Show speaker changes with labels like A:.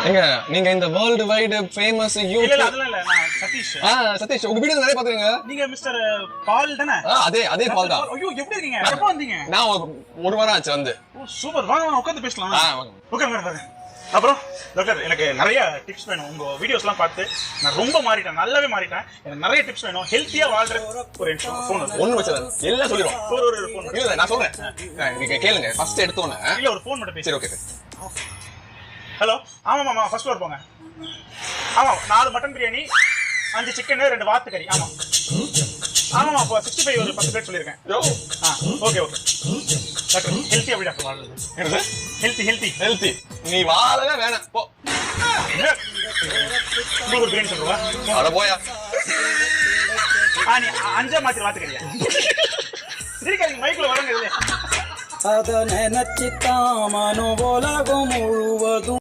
A: ஏங்க நீங்க இந்த வேர்ல்ட் வைடு ஃபேமஸ்
B: இல்ல
A: யூடியூப்
B: அதெல்லாம் இல்ல நான் சதீஷ்.
A: சதீஷ் உங்க வீடியோ நிறைய பாத்துறீங்க.
B: நீங்க மிஸ்டர் பால் தானே?
A: அதே பால் தான்.
B: ஐயோ எப்படி இருக்கீங்க? எப்போ வந்தீங்க?
A: நான் ஒரு வாரம் ஆச்சு வந்து.
B: ஓ சூப்பர், வாங்க உட்கார்ந்து பேசலாம்.
A: வாங்க.
B: உட்காருங்க. அப்புறம் டாக்டர் எனக்கு நிறைய டிப்ஸ் வேணும். உங்க வீடியோஸ்லாம் பார்த்து நான் ரொம்ப மாறிட்டேன், நல்லாவே மாறிட்டேன். எனக்கு நிறைய டிப்ஸ் வேணும். ஹெல்த்தியா வாழ்ற ஒரு ஃபோன்
A: ஒண்ணு வச்சது எல்லாம் சொல்லிரும்.
B: ஒரு ஃபோன்
A: இல்ல நான் சொல்றேன், நீங்க கேளுங்க. ஃபர்ஸ்ட் எடுத்தோனே
B: இல்ல ஒரு ஃபோன் மட்டும் பேசு.
A: சரி ஓகே.
B: ஹலோ, ஆமா மாமா ஃபர்ஸ்ட் ஃப்ளோர் போங்க. ஆமா 4 மட்டன் பிரியாணி, 5 சிக்கன், 2 வாத்து கறி. ஆமா ஆமாமா, இப்போ 65 ஒரு 10 பிளேட் சொல்லியிருக்கேன். ஓகே டாக்டர் ஹெல்த்தி அப்படி டாக்டர் வாழ்றது?
A: என்னது
B: ஹெல்த்தி?
A: நீ வாழவே வேணாம் போ.
B: உங்களுக்கு ஒரு பிரியாணி சொல்லுவா.
A: அட போயா.
B: நீ 5 மாத்தி வாத்து கறியா? சிரிக்காதீங்க, மைக்ல வரங்க.
C: அத நினைச்சுத்தான் மனோ உலகம் முழுவதும்